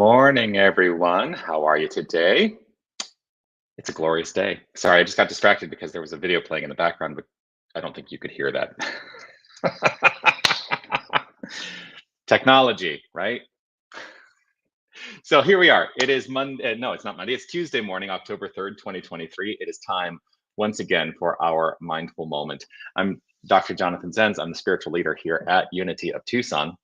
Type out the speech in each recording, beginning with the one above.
morning, everyone. How are you today? It's a glorious day. Sorry, I just got distracted because there was a video playing in the background, but I don't think you could hear that. Technology, right? So here we are. It is Monday. No, it's not Monday. It's Tuesday morning, October 3rd, 2023. It is time once again for our mindful moment. I'm Dr. Jonathan Zenz. I'm the spiritual leader here at Unity of Tucson.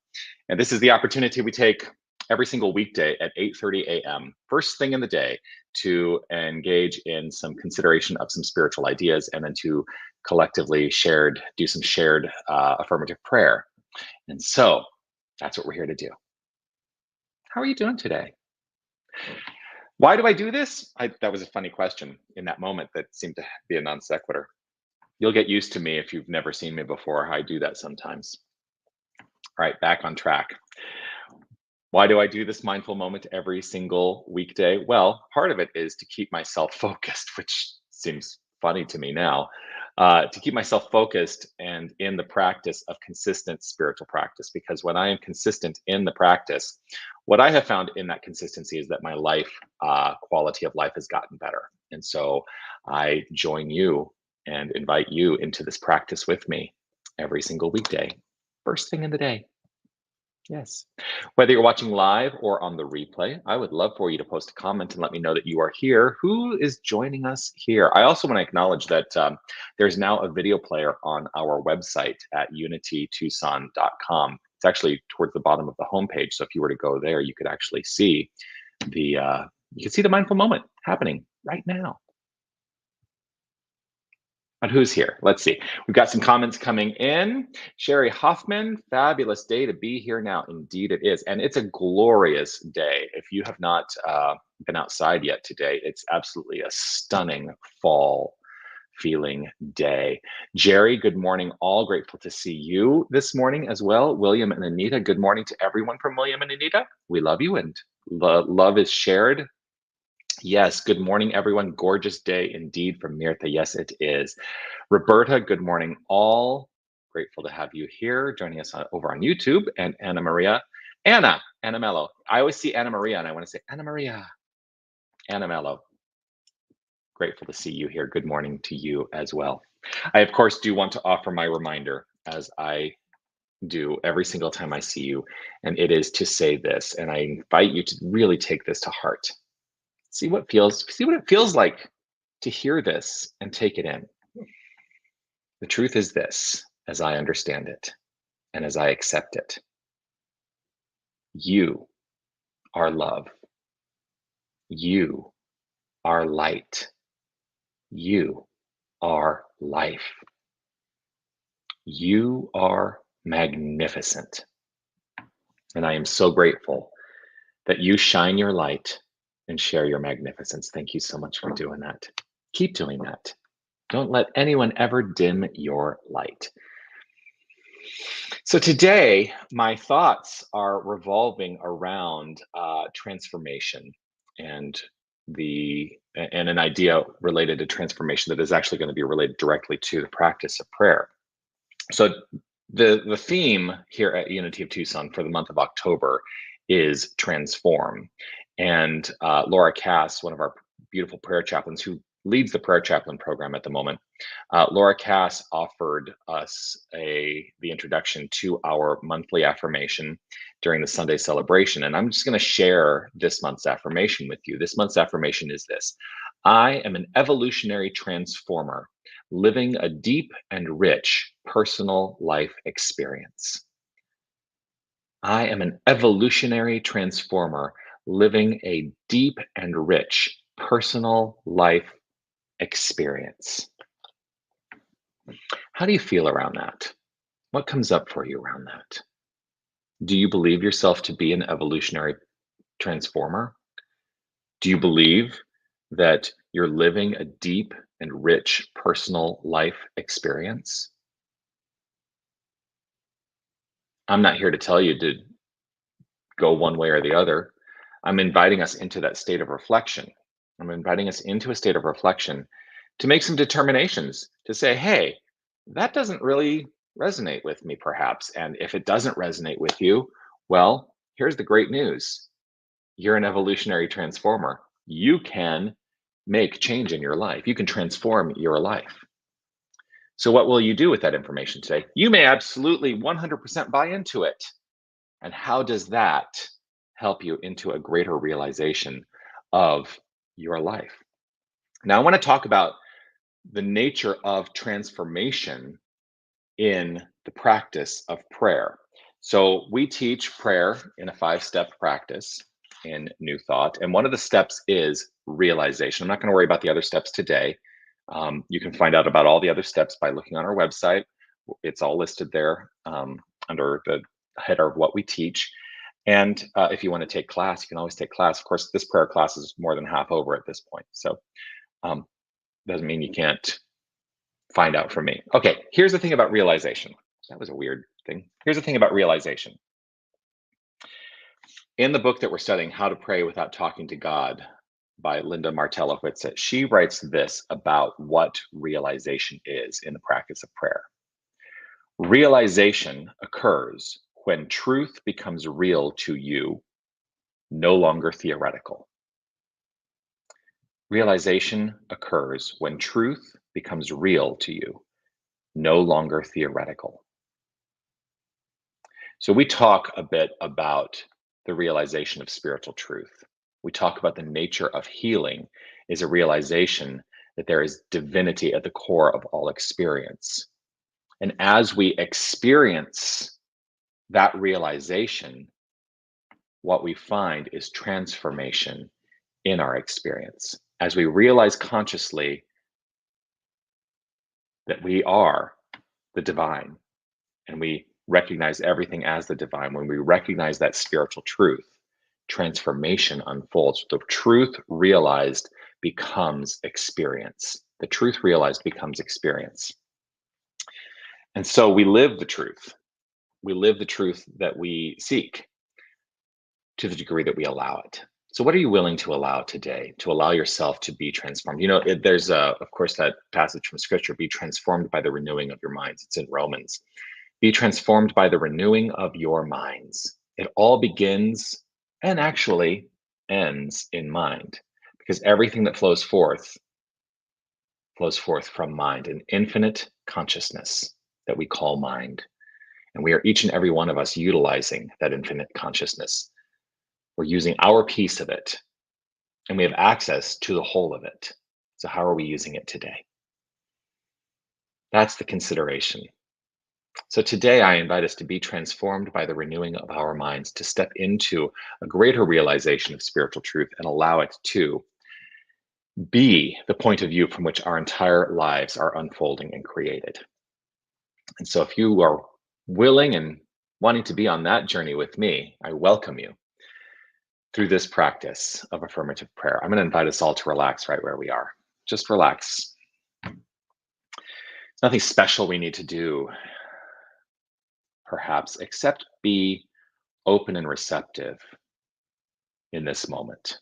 And this is the opportunity we take every single weekday at 8:30 a.m., first thing in the day, to engage in some consideration of some spiritual ideas and then to collectively do some shared affirmative prayer. And so that's what we're here to do. How are you doing today? Why do I do this? That was a funny question in that moment that seemed to be a non sequitur. You'll get used to me if you've never seen me before. I do that sometimes. All right, back on track. Why do I do this mindful moment every single weekday? Well, part of it is to keep myself focused, which seems funny to me now. To keep myself focused and in the practice of consistent spiritual practice, because when I am consistent in the practice, what I have found in that consistency is that my life, quality of life, has gotten better. And so I join you and invite you into this practice with me every single weekday, first thing in the day. Yes. Whether you're watching live or on the replay, I would love for you to post a comment and let me know that you are here. Who is joining us here? I also want to acknowledge that there's now a video player on our website at unitytucson.com. It's actually towards the bottom of the homepage. So if you were to go there, you could actually see the mindful moment happening right now. And who's here? Let's see. We've got some comments coming in. Sherry Hoffman, fabulous day to be here now. Indeed, it is. And it's a glorious day. If you have not been outside yet today, it's absolutely a stunning fall feeling day. Jerry, good morning. All grateful to see you this morning as well. William and Anita, good morning to everyone from William and Anita. We love you and love is shared. Yes, good morning, everyone. Gorgeous day indeed from Mirtha. Yes, it is. Roberta, good morning, all. Grateful to have you here joining us over on YouTube. And Anna Maria, Anna Mello. I always see Anna Maria and I want to say Anna Maria, Anna Mello. Grateful to see you here. Good morning to you as well. I, of course, do want to offer my reminder, as I do every single time I see you, and it is to say this, and I invite you to really take this to heart. See what it feels like to hear this and take it in. The truth is this, as I understand it and as I accept it. You are love. You are light. You are life. You are magnificent. And I am so grateful that you shine your light and share your magnificence. Thank you so much for doing that. Keep doing that. Don't let anyone ever dim your light. So today, my thoughts are revolving around transformation and an idea related to transformation that is actually going to be related directly to the practice of prayer. So the theme here at Unity of Tucson for the month of October is transform. And Laura Cass, one of our beautiful prayer chaplains who leads the prayer chaplain program at the moment, Laura Cass offered us the introduction to our monthly affirmation during the Sunday celebration. And I'm just going to share this month's affirmation with you. This month's affirmation is this: I am an evolutionary transformer living a deep and rich personal life experience. I am an evolutionary transformer living a deep and rich personal life experience. How do you feel around that? What comes up for you around that? Do you believe yourself to be an evolutionary transformer? Do you believe that you're living a deep and rich personal life experience? I'm not here to tell you to go one way or the other. I'm inviting us into that state of reflection. I'm inviting us into a state of reflection to make some determinations, to say, hey, that doesn't really resonate with me, perhaps. And if it doesn't resonate with you, well, here's the great news. You're an evolutionary transformer. You can make change in your life. You can transform your life. So, what will you do with that information today? You may absolutely 100% buy into it. And how does that help you into a greater realization of your life? Now, I want to talk about the nature of transformation in the practice of prayer. So, we teach prayer in a 5 step practice in New Thought. And one of the steps is realization. I'm not going to worry about the other steps today. You can find out about all the other steps by looking on our website. It's all listed there under the header of what we teach. And if you want to take class, you can always take class. Of course, this prayer class is more than half over at this point. So, um, doesn't mean you can't find out from me. Okay, here's the thing about realization. That was a weird thing. Here's the thing about realization. In the book that we're studying, How to Pray Without Talking to God by Linda Martella-Whitsett, she writes this about what realization is in the practice of prayer. Realization occurs when truth becomes real to you, no longer theoretical. Realization occurs when truth becomes real to you, no longer theoretical. So we talk a bit about the realization of spiritual truth. We talk about the nature of healing is a realization that there is divinity at the core of all experience. And as we experience that realization, what we find is transformation in our experience. As we realize consciously that we are the divine and we recognize everything as the divine, when we recognize that spiritual truth, transformation unfolds. The truth realized becomes experience. The truth realized becomes experience. And so we live the truth. We live the truth that we seek to the degree that we allow it. So, what are you willing to allow today to allow yourself to be transformed? There's, of course, that passage from scripture, be transformed by the renewing of your minds. It's in Romans. Be transformed by the renewing of your minds. It all begins and actually ends in mind, because everything that flows forth from mind, an infinite consciousness that we call mind. And we are each and every one of us utilizing that infinite consciousness. We're using our piece of it, and we have access to the whole of it. So, how are we using it today? That's the consideration. So, today I invite us to be transformed by the renewing of our minds, to step into a greater realization of spiritual truth and allow it to be the point of view from which our entire lives are unfolding and created. And so, if you are willing and wanting to be on that journey with me, I welcome you through this practice of affirmative prayer. I'm going to invite us all to relax right where we are. Just relax. There's nothing special we need to do, perhaps, except be open and receptive in this moment.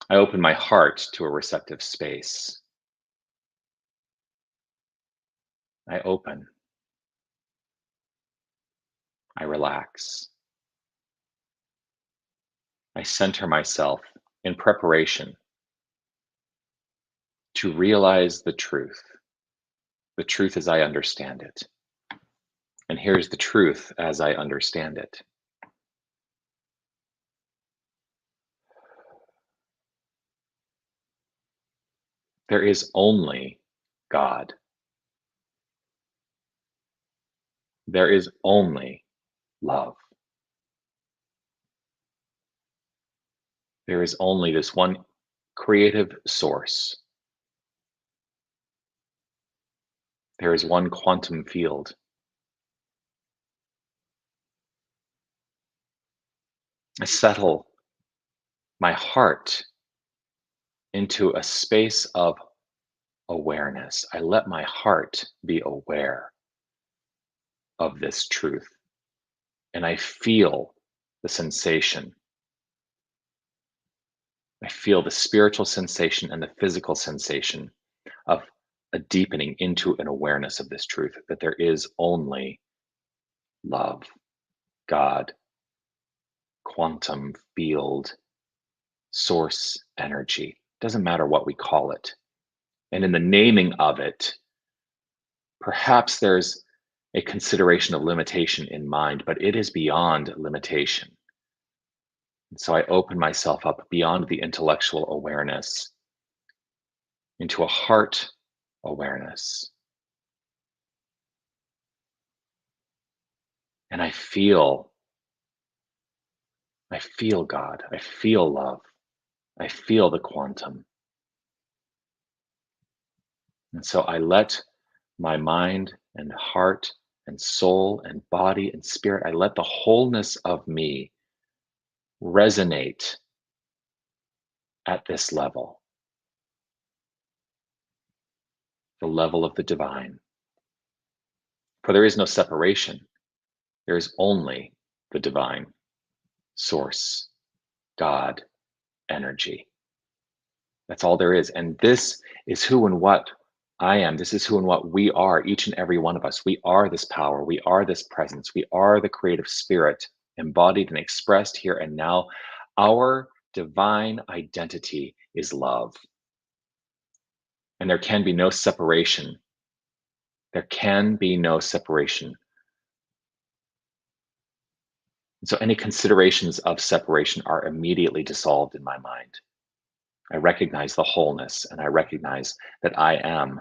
I open my heart to a receptive space. I open. I relax. I center myself in preparation to realize the truth as I understand it. And here's the truth as I understand it. There is only God. There is only love. There is only this one creative source. There is one quantum field. I settle my heart into a space of awareness. I let my heart be aware of this truth. And I feel the sensation. I feel the spiritual sensation and the physical sensation of a deepening into an awareness of this truth, that there is only love, God, quantum field, source energy. Doesn't matter what we call it. And in the naming of it, perhaps there's a consideration of limitation in mind, but it is beyond limitation. And so I open myself up beyond the intellectual awareness into a heart awareness. And I feel God, I feel love, I feel the quantum. And so I let my mind and heart and soul and body and spirit, I let the wholeness of me resonate at this level, the level of the divine. For there is no separation, there is only the divine, source, God, energy. That's all there is. And this is who and what I am. This is who and what we are, each and every one of us. We are this power. We are this presence. We are the creative spirit embodied and expressed here and now. Our divine identity is love. And there can be no separation. There can be no separation. And so any considerations of separation are immediately dissolved in my mind. I recognize the wholeness and I recognize that I am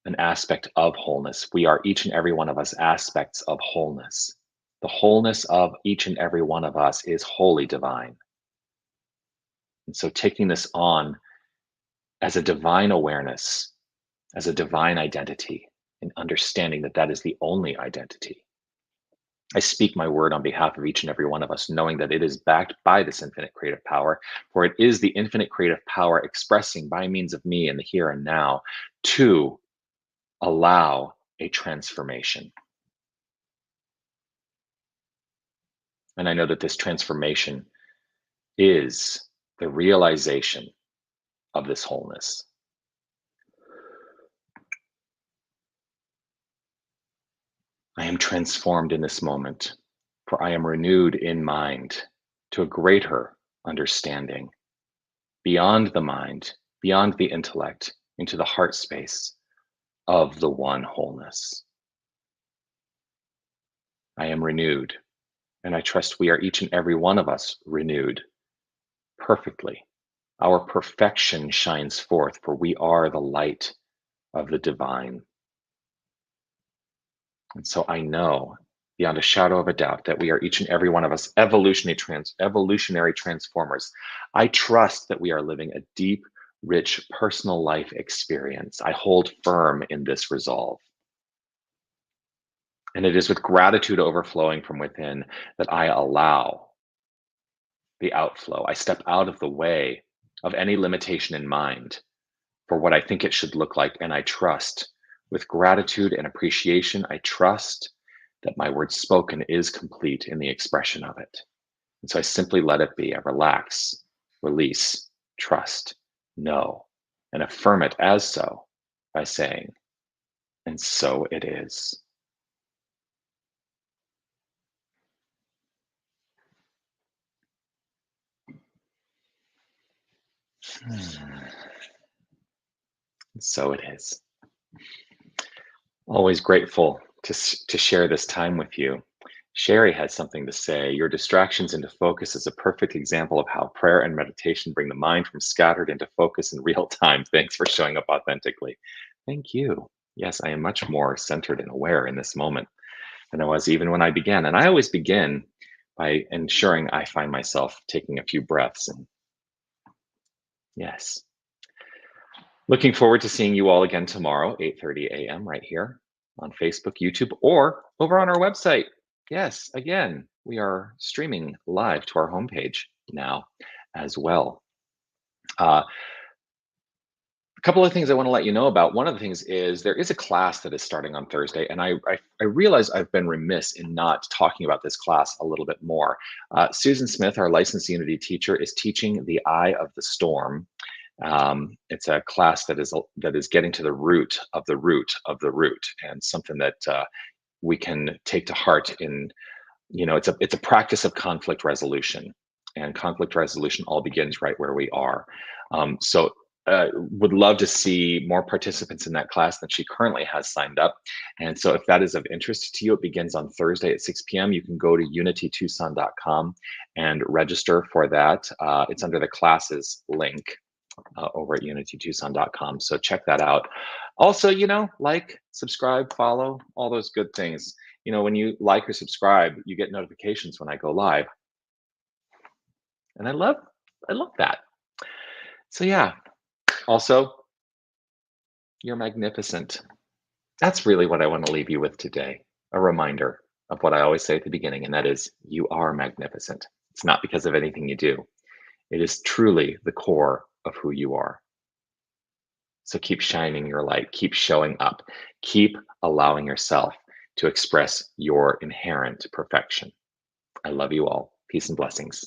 an aspect of wholeness. We are each and every one of us aspects of wholeness. The wholeness of each and every one of us is wholly divine. And so taking this on as a divine awareness, as a divine identity, and understanding that that is the only identity. I speak my word on behalf of each and every one of us, knowing that it is backed by this infinite creative power, for it is the infinite creative power expressing by means of me in the here and now to allow a transformation. And I know that this transformation is the realization of this wholeness. I am transformed in this moment, for I am renewed in mind to a greater understanding beyond the mind, beyond the intellect, into the heart space of the one wholeness. I am renewed, and I trust we are each and every one of us renewed perfectly. Our perfection shines forth, for we are the light of the divine. And so I know beyond a shadow of a doubt that we are each and every one of us evolutionary transformers. I trust that we are living a deep, rich personal life experience. I hold firm in this resolve. And it is with gratitude overflowing from within that I allow the outflow. I step out of the way of any limitation in mind for what I think it should look like. And I trust with gratitude and appreciation, I trust that my word spoken is complete in the expression of it. And so I simply let it be. I relax, release, trust, know, and affirm it as so by saying, and so it is. And so it is. Always grateful to share this time with you. Sherry has something to say. Your distractions into focus is a perfect example of how prayer and meditation bring the mind from scattered into focus in real time. Thanks for showing up authentically. Thank you. Yes, I am much more centered and aware in this moment than I was even when I began. And I always begin by ensuring I find myself taking a few breaths. And yes, looking forward to seeing you all again tomorrow, 8:30 a.m. right here on Facebook, YouTube, or over on our website. Yes, again, we are streaming live to our homepage now as well. A couple of things I want to let you know about. One of the things is there is a class that is starting on Thursday, and I realize I've been remiss in not talking about this class a little bit more. Susan Smith, our licensed Unity teacher, is teaching the Eye of the Storm. It's a class that is getting to the root of the root of the root, and something that we can take to heart in it's a practice of conflict resolution, and conflict resolution all begins right where we are. So would love to see more participants in that class than she currently has signed up. And so if that is of interest to you, it begins on Thursday at 6 p.m. You can go to unitytucson.com and register for that. It's under the classes link over at unitytucson.com. So check that out. Also, like, subscribe, follow, all those good things. When you like or subscribe, you get notifications when I go live. And I love that. So yeah, also, you're magnificent. That's really what I want to leave you with today. A reminder of what I always say at the beginning, and that is you are magnificent. It's not because of anything you do. It is truly the core of who you are. So keep shining your light, keep showing up, keep allowing yourself to express your inherent perfection. I love you all. Peace and blessings.